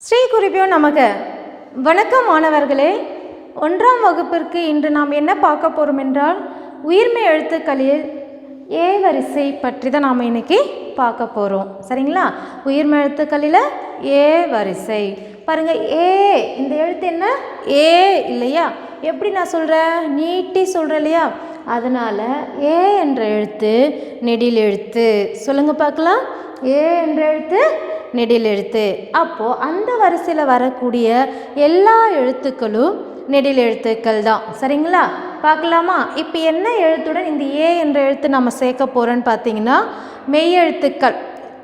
ஸ்ரீ குருபியோ நமக. வணக்கம் மாணவர்களே. 1ஆம் வகுப்பிற்கு இன்று நாம் என்ன பார்க்க போகிறோம் என்றால், உயிர்மை எழுத்துக்களில் ஏ வரிசை பற்றி தான் நாம் இன்னைக்கு பார்க்க போகிறோம். சரிங்களா? உயிர்மை எழுத்துக்களில் ஏ வரிசை பாருங்கள். ஏ இந்த எழுத்து என்ன? ஏ இல்லையா? எப்படி நான் சொல்கிறேன்? நீட்டி சொல்கிறேன் இல்லையா? அதனால் ஏ என்ற எழுத்து நெடில் எழுத்து. சொல்லுங்கள் பார்க்கலாம். ஏ என்ற எழுத்து நெடில் எழுத்து. அப்போது அந்த வரிசையில் வரக்கூடிய எல்லா எழுத்துக்களும் நெடில் எழுத்துக்கள் தான். சரிங்களா? பார்க்கலாமா? இப்போ என்ன எழுத்துடன் இந்த ஏ என்ற எழுத்து நம்ம சேர்க்க போகிறோன்னு பார்த்தீங்கன்னா, மெய்யெழுத்துக்கள்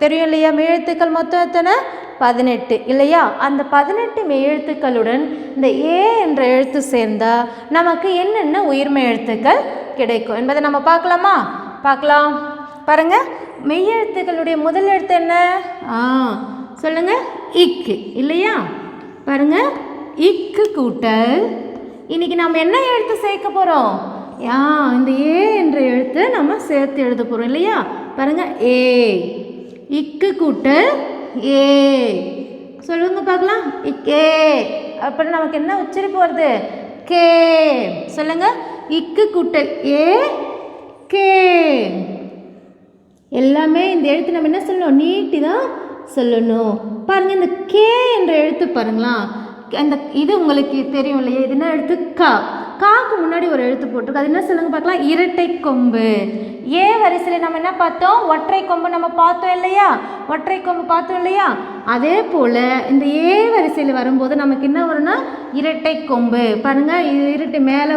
தெரியும் இல்லையா? மெய்யெழுத்துக்கள் மொத்தம் எத்தனை? 18 இல்லையா? அந்த 18 மெய்யெழுத்துக்களுடன் இந்த ஏ என்ற எழுத்து சேர்ந்தால் நமக்கு என்னென்ன உயிர்மெய் எழுத்துக்கள் கிடைக்கும் என்பதை நம்ம பார்க்கலாமா? பார்க்கலாம். பாருங்கள். மெய்யெழுத்துக்களுடைய முதல் எழுத்து என்ன? சொல்லுங்க. இக்கு இல்லையா? பாருங்க. இக்கு கூட்டல் இன்னைக்கு நம்ம என்ன எழுத்து சேர்க்க போகிறோம்? இந்த ஏ என்ற எழுத்து நம்ம சேர்த்து எழுத போகிறோம் இல்லையா? பாருங்க. ஏ. இக்கு கூட்டல் ஏ. சொல்லுங்க பார்க்கலாம். இக்கே. அப்புறம் நமக்கு என்ன உச்சரிப்பு வருது? கே. சொல்லுங்க. இக்கு கூட்டல் ஏ கே. எல்லாமே இந்த எழுத்து நம்ம என்ன சொல்லணும்? நீட்டி தான் சொல்லணும். பாருங்கள். இந்த கே என்ற எழுத்து பாருங்களா. அந்த இது உங்களுக்கு தெரியும் இல்லையா? இது என்ன எழுத்து? கா. காக்கு முன்னாடி ஒரு எழுத்து போட்டிருக்கு. அது என்ன சொல்லுங்க பார்க்கலாம். இரட்டை கொம்பு. ஏ வரிசையில் நம்ம என்ன பார்த்தோம்? ஒற்றை கொம்பு நம்ம பார்த்தோம் இல்லையா? ஒற்றை கொம்பு பார்த்தோம் இல்லையா? அதே போல் இந்த ஏ வரிசையில் வரும்போது நமக்கு என்ன வரும்னா இரட்டை கொம்பு. பாருங்கள். இரட்டை மேலே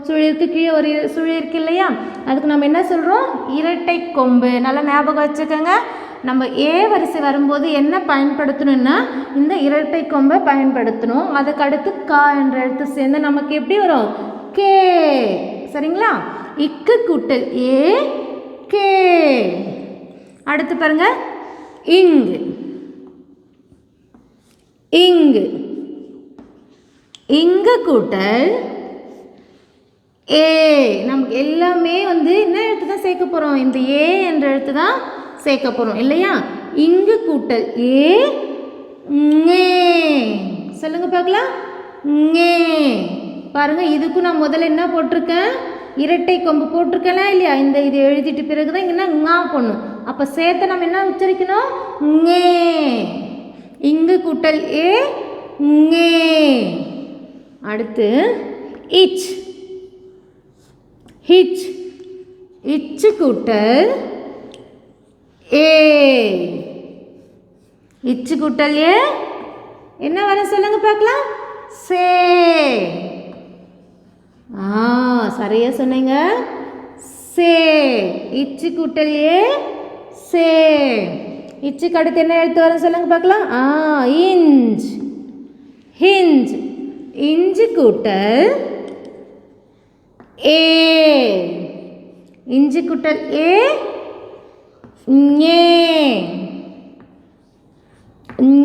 சுழி இருக்கு, கீழே ஒரு சுழி இருக்கு இல்லையா? அதுக்கு நம்ம என்ன சொல்கிறோம்? இரட்டை கொம்பு. நல்லா ஞாபகம் வச்சுக்கோங்க. நம்ம ஏ வரிசை வரும்போது என்ன பயன்படுத்தணும்னா இந்த இரட்டை கொம்பை பயன்படுத்தணும். அதுக்கு அடுத்து கா என்ற எழுத்து சேர்ந்து நமக்கு எப்படி வரும்? கே. சரிங்களா? இக்கு கூட்டல் ஏ கே. அடுத்து பாருங்க. இங்கு. இங்கு. இங்கு கூட்டல் ஏ. நமக்கு எல்லாமே என்ன எழுத்து தான் சேர்க்க போகிறோம்? இந்த ஏ என்ற எழுத்து தான் சேர்க்க போகிறோம் இல்லையா? இங்கு கூட்டல் ஏ ஞே. சொல்லுங்க பார்க்கலாம். ஞே. பாருங்கள். இதுக்கும் நான் முதல்ல என்ன போட்டிருக்கேன்? இரட்டை கொம்பு போட்டிருக்கேனா இல்லையா? இது எழுதிட்டு பிறகு தான் இங்கே ஞா பண்ணும். அப்போ சேர்த்து நம்ம என்ன உச்சரிக்கணும்? ஞே. இங்கு கூட்டல் ஏ ஞே. அடுத்து இச். ஹிச். இச்சு கூட்டல் ஏ. இச்சு கூட்டல் ஏ என்ன வர சொல்லுங்க பார்க்கலாம். சே. சரியா சொன்னீங்க. சே. இச்சு கூட்டல் ஏ சே. இச்சுக்கு அடுத்து என்ன எழுத்து வரும் சொல்லுங்க பார்க்கலாம். இஞ்ச். ஹிஞ்ச். இஞ்சு கூட்டல் ஏ. இஞ்சு கூட்டல் ஏ ஞே.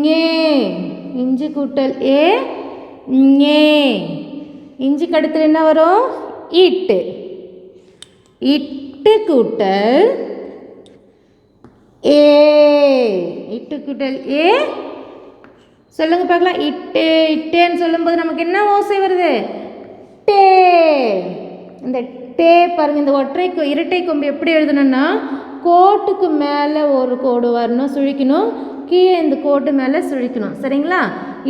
ஞே. இஞ்சு கூட்டல் ஏ ஞே. இஞ்சுக்கு அடுத்து என்ன வரும்? இட்டு. இட்டு கூட்டல் ஏ. இட்டு கூட்டல் ஏ. சொல்லுங்க பார்க்கலாம். இட்டு. இட்டேன்னு சொல்லும்போது நமக்கு என்ன ஓசை வருது? டே. இந்த டே பாருங்கள். இந்த இரட்டை கொம்பு எப்படி எழுதணும்னா கோட்டுக்கு மேலே ஒரு கோடு வரணும், சுழிக்கணும். கீழே இந்த கோட்டு மேலே சுழிக்கணும். சரிங்களா?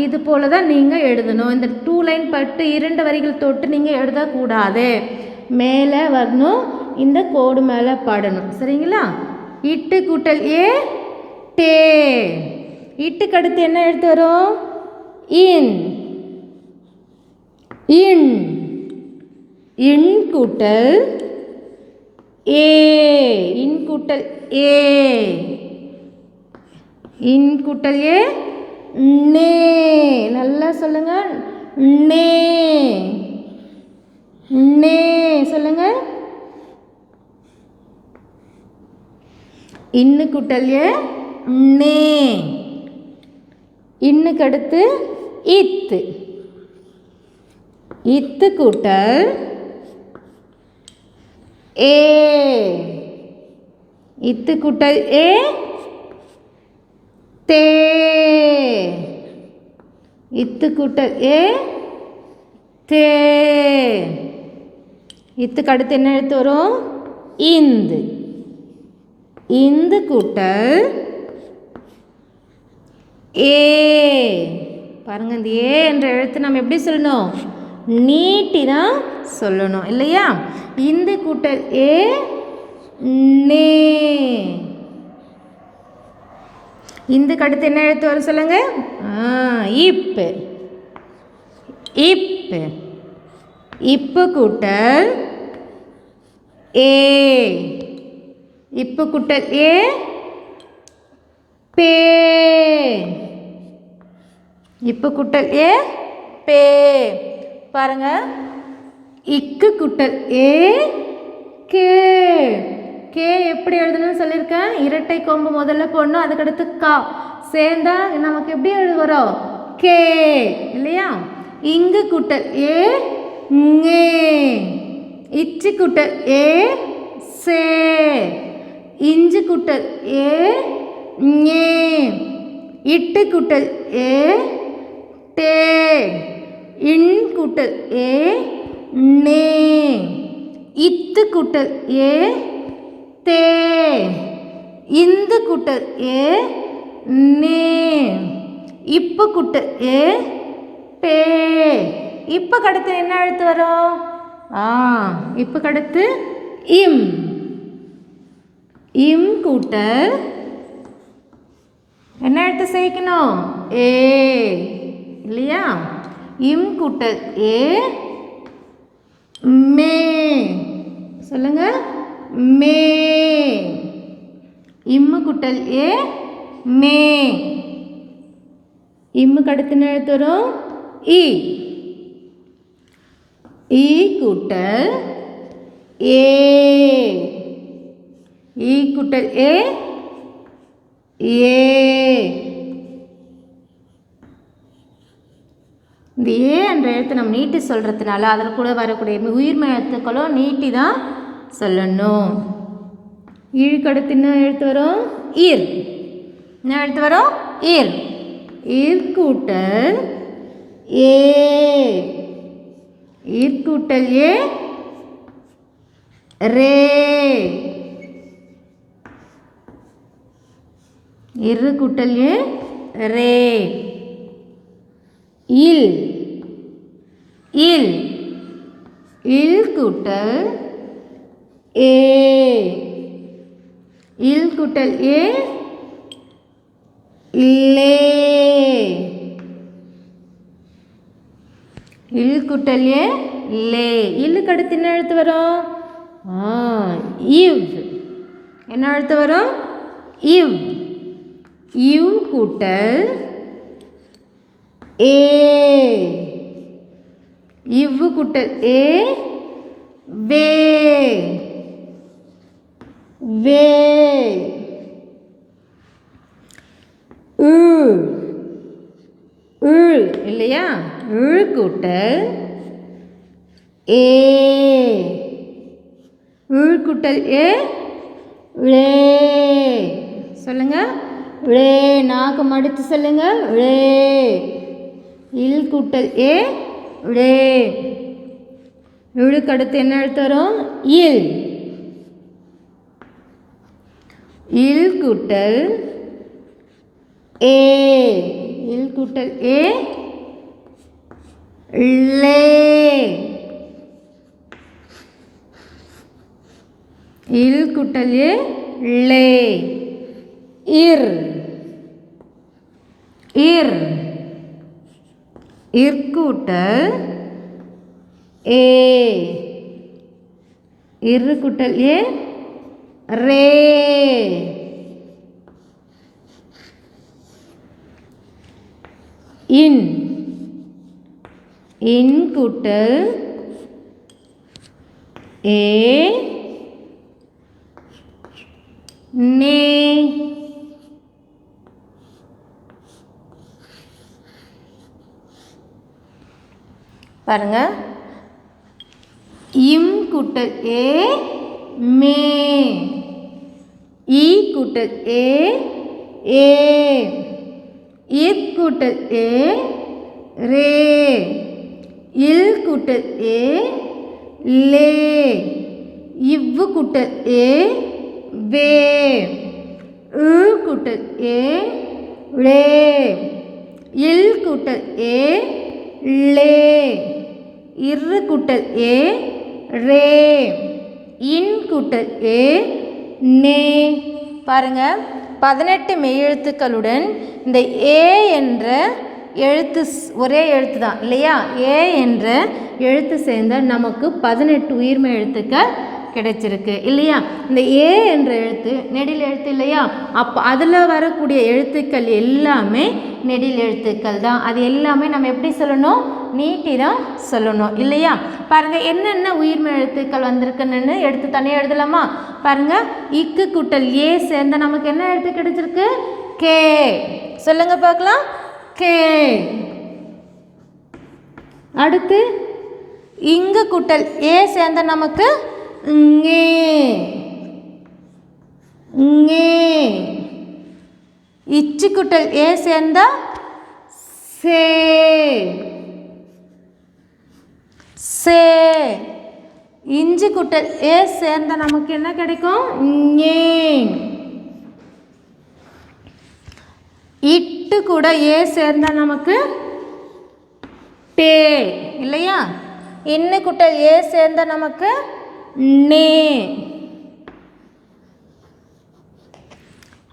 இது போல தான் நீங்கள் எழுதணும். இந்த 2 லைன் பட்டு 2 வரிகள் தொட்டு நீங்கள் எழுதக்கூடாது. மேலே வரணும், இந்த கோடு மேலே படணும். சரிங்களா? இட்டு கூட்டல் ஏ டே. இட்டுக்கு அடுத்து என்ன எழுத்து வரும்? இன். இன். இன் கூட்டல் ஏ. இன் கூட்டல் ஏ. இன் கூட்டல் ஏ நே. நல்லா சொல்லுங்க. நே. நே. சொல்லுங்க. இன்னு கூட்டல் ஏ நே. இன்னுக்கு அடுத்து இத்து. இத்து கூட்டல் ஏ. இத்து கூட்டல் ஏ தே. இத்து கூட்டல் ஏ தே. இத்துக்கு அடுத்து என்ன எழுத்து வரும்? இந்து. இந்து கூட்டல் ஏ. பாருங்க, இந்த ஏ என்ற எழுத்து நம்ம எப்படி சொல்லணும்? நீட்டி தான் சொல்லணும் இல்லையா? இந்து கூட்டல் ஏ நே. இந்துக்கு அடுத்து என்ன எழுத்து வரும் சொல்லுங்க? இப்பு. இப்பு. இப்பு கூட்டல் ஏ. இப்பு கூட்டல் ஏ பே. இப்பு கூட்டல் ஏ பே. பாருங்க, இக்கு கூட்டல் ஏ கே. கே எப்படி எழுதணும்னு சொல்லியிருக்கேன். இரட்டை கொம்பு முதல்ல போடணும், அதுக்கடுத்து கா சேர்ந்தா நமக்கு எப்படி வரும்? கே இல்லையா? இங்கு கூட்டல் ஏ ங்கே. இச்சு கூட்டல் ஏ சே. இஞ்சு கூட்டல் ஏ ஞே. இட்டு கூட்டல் ஏ டே. இன் கூட்டல் ஏ நே. இத்து கூட்டல் ஏ தே. இந்து கூட்டல் ஏ நே. இப்பு கூட்டல் ஏ பே. இப்போ கடுத்து என்ன எழுத்து வரும்? இப்போ கடுத்து இம். இம் கூட்டல் என்ன எழுத்து சேர்க்கணும்? ஏ இல்லையா? இம் கூட்டல் ஏ மே. சொல்லுங்க, மே. இம்மு கூட்டல் ஏ மே. இம்முக்கு அடுத்து என்ன எழுத்து வரும்? இ. இ கூட்டல் ஏ. இ கூட்டல் ஏ ஏ. இந்த ஏ என்ற எழுத்து நம்ம நீட்டி சொல்கிறதுனால அதில் கூட வரக்கூடிய உயிர்மை எழுத்துக்களும் நீட்டி தான் சொல்லணும். ஈழுக்கடுத்து என்ன எழுத்து வரும்? ஈர். என்ன எழுத்து வரும்? ஈர். ஈர் கூட்டல் ஏ. ஈர் கூட்டல் ஏ ரே. இரு கூட்டல் ஏ ரே. இல். இல். இல் கூட்டல் ஏ. இல் கூட்டல் ஏ லே. இல் கூட்டல் ஏ லே. இல்லுக்கு அடுத்து என்ன எழுத்து வரும்? இவ். என்ன எழுத்து வரும்? இவ். இவ் கூட்டல் ஏ. இவ்வு கூட்டல் ஏ வே. வே. உள் இல்லையா? உள் கூட்டல் ஏ. உள் கூட்டல் ஏ ழே. சொல்லுங்க, ழே. நாக்கு மடித்து சொல்லுங்க, ழே. இல் கூட்டல் ஏ ழே. இழுக்கு அடுத்து என்ன எழுத்து வரும்? இல். இல் கூட்டல் ஏ. இல் கூட்டல் ஏ லே. இல் கூட்டல் ஏ லே. இர். இர். இர் கூட்டல் ஏ. இரு கூட்டல் ஏ ரே. இன். இன் கூட்டல் ஏ நே. பாருங்க, இம் கூட்டல் ஏ மே. ஈ கூட்டல் ஏ ஏ. இக் கூட்டல் ஏ ரே. இல் கூட்டல் ஏ லே. இவ்வு கூட்டல் ஏ வே. இ கூட்டல் ஏ ழே. இல் கூட்டல் ஏ லே. இரு கூட்டல் ஏ ரே. இன் கூட்டல் ஏ நே. பாருங்க, 18 மெய்யெழுத்துக்களுடன் இந்த ஏ என்ற எழுத்து ஒரே எழுத்து தான் இல்லையா? ஏ என்ற எழுத்து சேர்ந்த நமக்கு 18 உயிர்மெய் எழுத்துக்கள் கிடைச்சிருக்கு இல்லையா? இந்த ஏ என்ற எழுத்து நெடில் எழுத்து இல்லையா? அப்போ அதில் வரக்கூடிய எழுத்துக்கள் எல்லாமே நெடில் எழுத்துக்கள் தான். அது எல்லாமே நம்ம எப்படி சொல்லணும்? நீட்டி தான் சொல்லணும் இல்லையா? பாருங்கள், என்னென்ன உயிர்மெய் எழுத்துக்கள் வந்திருக்குன்னு எடுத்து தனியாக எழுதலாமா? பாருங்கள், இக்கு கூட்டல் ஏ சேர்ந்த நமக்கு என்ன எழுத்து கிடைச்சிருக்கு? கே. சொல்லுங்க பார்க்கலாம். கே. அடுத்து இங்கு கூட்டல் ஏ சேர்ந்த நமக்கு ங்கே. ங்கே. இச்சு கூட்டல் ஏ சேர்ந்தா சே. சே. இஞ்சு கூட்டல் ஏ சேர்ந்த நமக்கு என்ன கிடைக்கும்? ஞே. இட்டு கூட ஏ சேர்ந்தா நமக்கு டே இல்லையா? இன்னு கூட்டல் ஏ சேர்ந்த நமக்கு நே.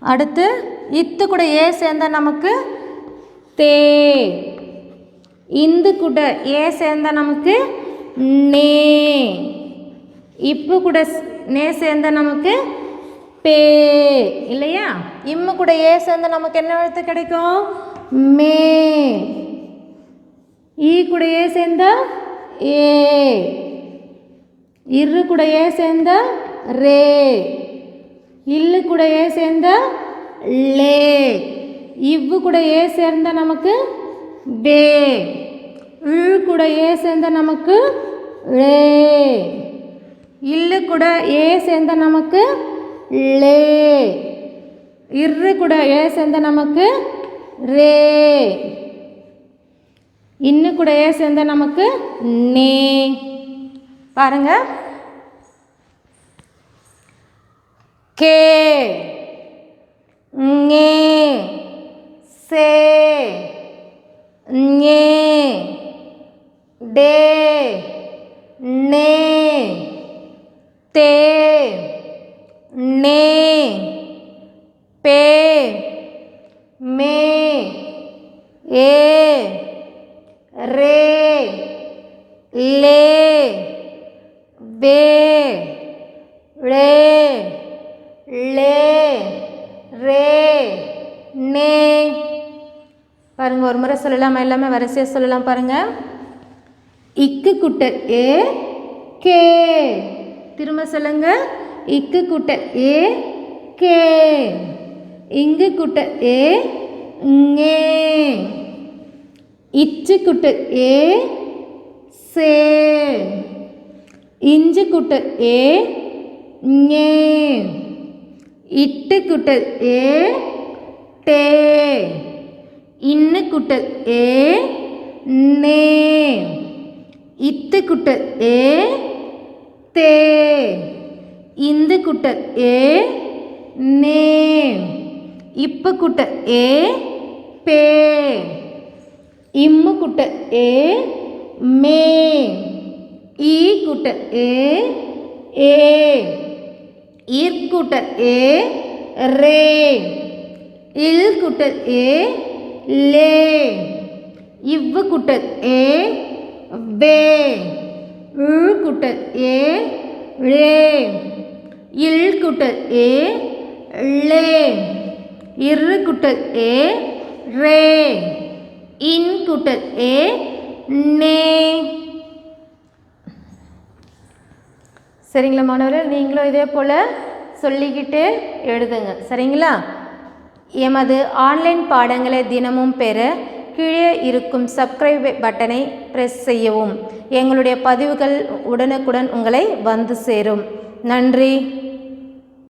அடுத்து இத்து கூட ஏ சேர்ந்த நமக்கு தே. இந்து கூட ஏ சேர்ந்த நமக்கு நே. இப்பு கூட நே சேர்ந்த நமக்கு பே இல்லையா? இம்மு கூட ஏ சேர்ந்த நமக்கு என்ன எழுத்து கிடைக்கும்? மே. ஈ கூட ஏ சேர்ந்தா ஏ. இரு கூட ஏ சேர்ந்தா ரே. இல்லு கூட ஏ சேர்ந்தா லே. இவ்வு கூட ஏ சேர்ந்தா நமக்கு வே. இழு கூட ஏ சேர்ந்தா நமக்கு லே. இல்லு கூட ஏ சேர்ந்தா நமக்கு லே. இரு கூட ஏ சேர்ந்தா நமக்கு ரே. இன்னு கூட ஏ சேர்ந்தா நமக்கு நே. பாருங்க, கே, ஞே, சே, ஞே, டே, நே, தே, நே, பே, மே, ஏ, ரே, லே, வே, ழே, லே, ரே, நே. பாருங்க, ஒரு முறை சொல்லலாமா? எல்லாமே வரிசையாக சொல்லலாம் பாருங்க. இக்கு கூட்டல் ஏ கே. திரும்ப சொல்லுங்க. இக்கு கூட்டல் ஏ கே. இங்கு கூட்டல் ஏ ஞே. இச்சு கூட்டல் ஏ சே. இஞ்சு கூட்டல் ஏ ஞே. இட்டு கூட்டல் ஏ டே. இன்னு கூட்டல் ஏ நே. இத்து கூட்டல் ஏ தே. இந்து கூட்டல் ஏ நே. இப்பு கூட்டல் ஏ பே. இம்மு கூட்டல் ஏ மே. ஈ கூட்டல் ஏ ஏ. ஈர் கூட்டல் ஏ ரே. இல் கூட்டல் ஏ லே. இவ்வு கூட்டல் ஏ வே. இழு கூட்டல் ஏ ழே. இல் கூட்டல் ஏ லே. இரு கூட்டல் ஏ ரே. இன் கூட்டல் ஏ நே. சரிங்களா மாணவர்கள்? நீங்களும் இதே போல் சொல்லிக்கிட்டு எழுதுங்க. சரிங்களா? எமது ஆன்லைன் பாடங்களை தினமும் பெற கீழே இருக்கும் சப்ஸ்கிரைப் பட்டனை பிரஸ் செய்யவும். எங்களுடைய பதிவுகள் உடனுக்குடன் உங்களை வந்து சேரும். நன்றி.